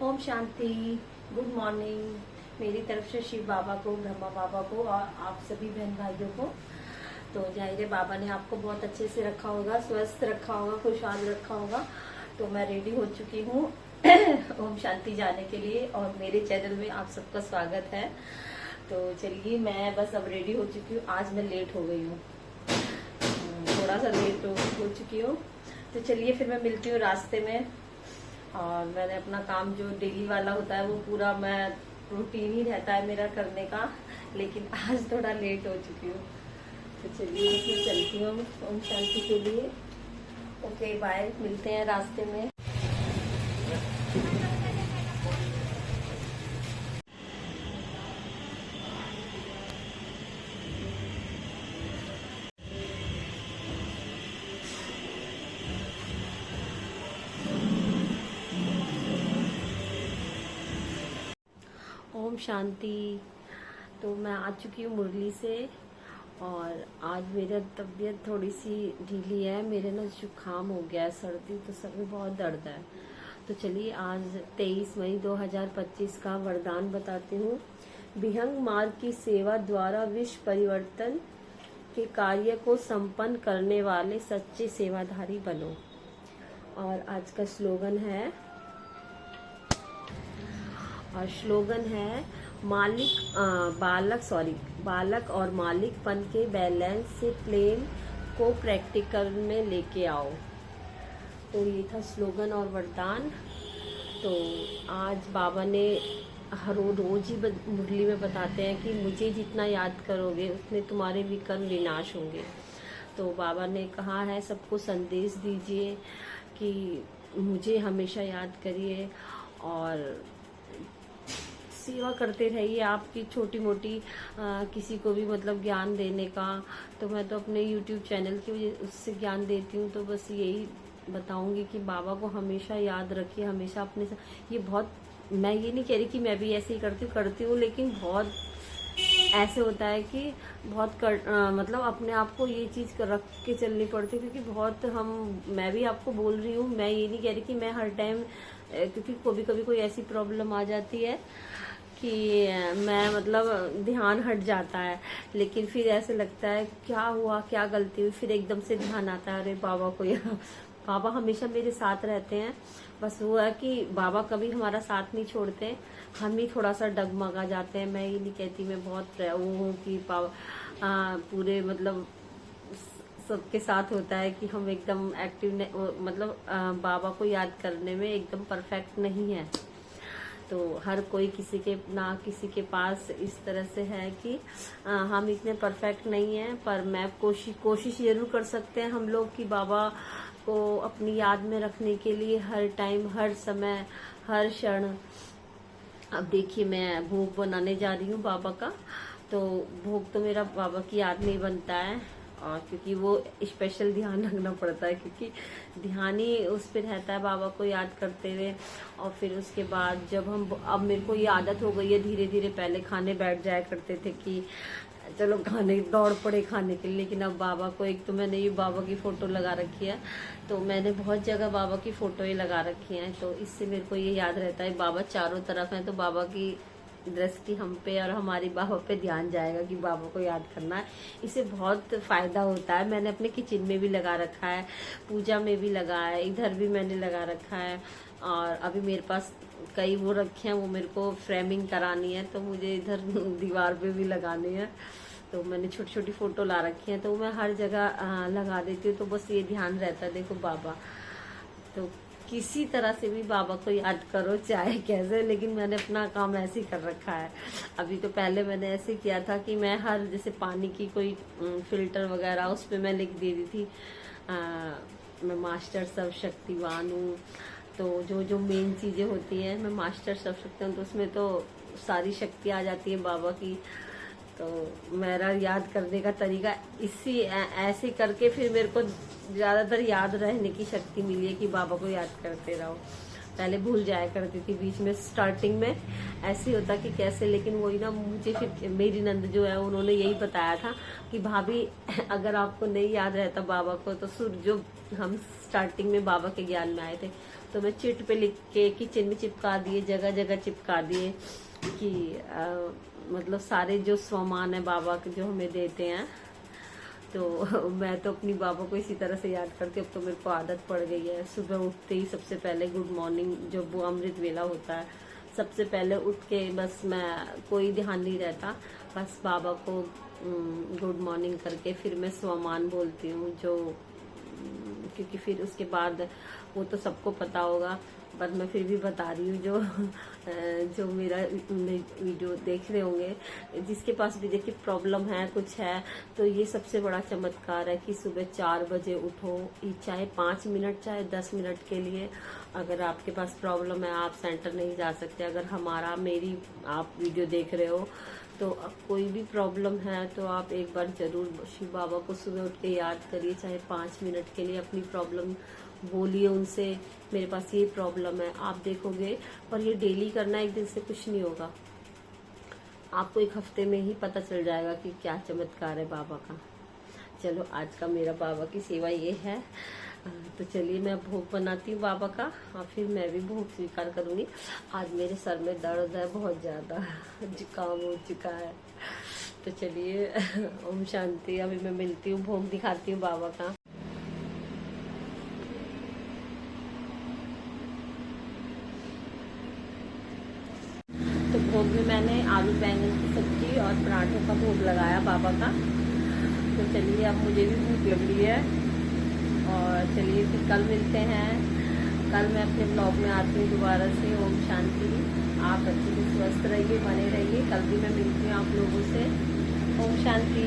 Om Shanti. Good morning मेरी तरफ से शिव बाबा को, ब्रह्मा बाबा को और आप सभी बहन भाइयों को। तो जाहिर बाबा ने आपको बहुत अच्छे से रखा होगा, स्वस्थ रखा होगा, खुशहाल रखा होगा। तो मैं रेडी हो चुकी हूँ ओम शांति जाने के लिए और मेरे चैनल में आप सबका स्वागत है। तो चलिए मैं बस अब रेडी हो चुकी हूँ। आज मैं लेट हो गई हूँ, थोड़ा सा लेट हो चुकी हूँ। तो चलिए फिर मैं मिलती हूँ रास्ते में। और मैंने अपना काम जो डेली वाला होता है वो पूरा मैं रूटीन ही रहता है मेरा करने का, लेकिन आज थोड़ा लेट हो चुकी हूँ। तो चलिए फिर चलती हूँ ओम शांति के लिए। ओके बाय, मिलते हैं रास्ते में। ओम शांति। तो मैं आ चुकी हूँ मुरली से और आज मेरा तबीयत थोड़ी सी ढीली है। मेरे ना जुकाम हो गया है, सर्दी, तो सर में बहुत दर्द है। तो चलिए आज 23 मई 2025 का वरदान बताती हूँ। विहंग मार्ग की सेवा द्वारा विश्व परिवर्तन के कार्य को संपन्न करने वाले सच्चे सेवाधारी बनो। और आज का स्लोगन है बालक और मालिकपन के बैलेंस से प्लेन को प्रैक्टिकल में लेके आओ। तो ये था स्लोगन और वरदान। तो आज बाबा ने हर रोज ही मुरली में बताते हैं कि मुझे जितना याद करोगे उतने तुम्हारे विकर्म विनाश होंगे। तो बाबा ने कहा है सबको संदेश दीजिए कि मुझे हमेशा याद करिए और सेवा करते रहिए। आपकी छोटी मोटी किसी को भी मतलब ज्ञान देने का, तो मैं तो अपने YouTube चैनल की वजह उससे ज्ञान देती हूँ। तो बस यही बताऊंगी कि बाबा को हमेशा याद रखिए, हमेशा अपने ये बहुत, मैं ये नहीं कह रही कि मैं भी ऐसे ही करती हूँ, लेकिन बहुत ऐसे होता है कि बहुत मतलब अपने आप को ये चीज़ रख के चलनी पड़ती है। क्योंकि बहुत मैं भी आपको बोल रही हूँ, मैं ये नहीं कह रही कि मैं हर टाइम, क्योंकि कभी कभी कोई ऐसी प्रॉब्लम आ जाती है कि मैं मतलब ध्यान हट जाता है, लेकिन फिर ऐसे लगता है क्या हुआ, क्या गलती हुई, फिर एकदम से ध्यान आता है अरे बाबा को यहाँ। बाबा हमेशा मेरे साथ रहते हैं। बस वो है कि बाबा कभी हमारा साथ नहीं छोड़ते, हम ही थोड़ा सा डगमगा जाते हैं। मैं ये नहीं कहती मैं बहुत वो हूँ कि पूरे मतलब सबके साथ होता है कि हम एकदम एक्टिव मतलब बाबा को याद करने में एकदम परफेक्ट नहीं है। तो हर कोई किसी के पास इस तरह से है कि हम इतने परफेक्ट नहीं हैं, पर मैं कोशिश जरूर कर सकते हैं हम लोग कि बाबा को अपनी याद में रखने के लिए हर टाइम, हर समय, हर क्षण। अब देखिए मैं भोग बनाने जा रही हूँ बाबा का। तो भोग तो मेरा बाबा की याद में ही बनता है, और क्योंकि वो स्पेशल ध्यान रखना पड़ता है, क्योंकि ध्यान ही उस पर रहता है बाबा को याद करते हुए। और फिर उसके बाद जब अब मेरे को ये आदत हो गई है धीरे धीरे, पहले खाने बैठ जाया करते थे कि चलो खाने दौड़ पड़े खाने के लिए, लेकिन अब बाबा को, एक तो मैंने ये बाबा की फ़ोटो लगा रखी है, तो मैंने बहुत जगह बाबा की फ़ोटो ही लगा रखी है। तो इससे मेरे को ये याद रहता है बाबा चारों तरफ हैं, तो बाबा की दृष्टि हम पे और हमारी बाबा पे ध्यान जाएगा कि बाबा को याद करना है। इससे बहुत फायदा होता है। मैंने अपने किचन में भी लगा रखा है, पूजा में भी लगा है, इधर भी मैंने लगा रखा है। और अभी मेरे पास कई वो रखे हैं, वो मेरे को फ्रेमिंग करानी है, तो मुझे इधर दीवार पे भी लगानी है। तो मैंने छोटी छोटी फोटो ला रखी है, तो मैं हर जगह लगा देती हूँ। तो बस ये ध्यान रहता है, देखो बाबा, तो किसी तरह से भी बाबा को याद करो, चाहे कैसे, लेकिन मैंने अपना काम ऐसे ही कर रखा है। अभी तो पहले मैंने ऐसे किया था कि मैं हर जैसे पानी की कोई फिल्टर वगैरह उस पर मैं लिख दे रही थी मैं मास्टर सर्वशक्तिवान हूँ। तो जो मेन चीज़ें होती हैं, मैं मास्टर सर्वशक्तिवान हूँ, तो उसमें तो सारी शक्ति आ जाती है बाबा की। तो मेरा याद करने का तरीका ऐसे करके फिर मेरे को ज़्यादातर याद रहने की शक्ति मिली है कि बाबा को याद करते रहो। पहले भूल जाया करती थी बीच में, स्टार्टिंग में ऐसे होता कि कैसे, लेकिन वही ना, मुझे फिर मेरी नंद जो है उन्होंने यही बताया था कि भाभी अगर आपको नहीं याद रहता बाबा को, तो जो हम स्टार्टिंग में बाबा के ज्ञान में आए थे तो मैं चिट पे लिख के किचन में चिपका दिए, जगह जगह चिपका दिए कि मतलब सारे जो सामान है बाबा के जो हमें देते हैं, तो मैं तो अपनी बाबा को इसी तरह से याद करती हूँ। अब तो मेरे को आदत पड़ गई है, सुबह उठते ही सबसे पहले गुड मॉर्निंग, जो वो अमृत वेला होता है, सबसे पहले उठ के बस मैं, कोई ध्यान नहीं रहता, बस बाबा को गुड मॉर्निंग करके फिर मैं सामान बोलती हूँ जो, क्योंकि फिर उसके बाद वो तो सबको पता होगा, पर मैं फिर भी बता रही हूँ जो मेरा वीडियो देख रहे होंगे, जिसके पास भी देखिए प्रॉब्लम है, कुछ है, तो ये सबसे बड़ा चमत्कार है कि सुबह 4 बजे उठो, चाहे 5 मिनट चाहे 10 मिनट के लिए। अगर आपके पास प्रॉब्लम है, आप सेंटर नहीं जा सकते, अगर मेरी आप वीडियो देख रहे हो तो कोई भी प्रॉब्लम है तो आप एक बार जरूर शिव बाबा को सुबह उठ के याद करिए, चाहे 5 मिनट के लिए अपनी प्रॉब्लम बोलिए उनसे, मेरे पास ये प्रॉब्लम है, आप देखोगे। और ये डेली करना, एक दिन से कुछ नहीं होगा, आपको एक हफ्ते में ही पता चल जाएगा कि क्या चमत्कार है बाबा का। चलो आज का मेरा बाबा की सेवा ये है। तो चलिए मैं भोग बनाती हूँ बाबा का, और फिर मैं भी भोग स्वीकार करूँगी। आज मेरे सर में दर्द है बहुत ज़्यादा, जुकाम हो चुका है। तो चलिए ओम शांति। अभी मैं मिलती हूँ, भोग दिखाती हूँ बाबा का। तो भोग में मैंने आलू बैंगन की सब्जी और पराठों का भोग लगाया बाबा का। तो चलिए अब मुझे भी भूख लग रही है, और चलिए फिर कल मिलते हैं। कल मैं अपने ब्लॉग में आती हूँ दोबारा से। ओम शांति। आप अच्छे से स्वस्थ रहिए, बने रहिए। कल भी मैं मिलती हूँ आप लोगों से। ओम शांति।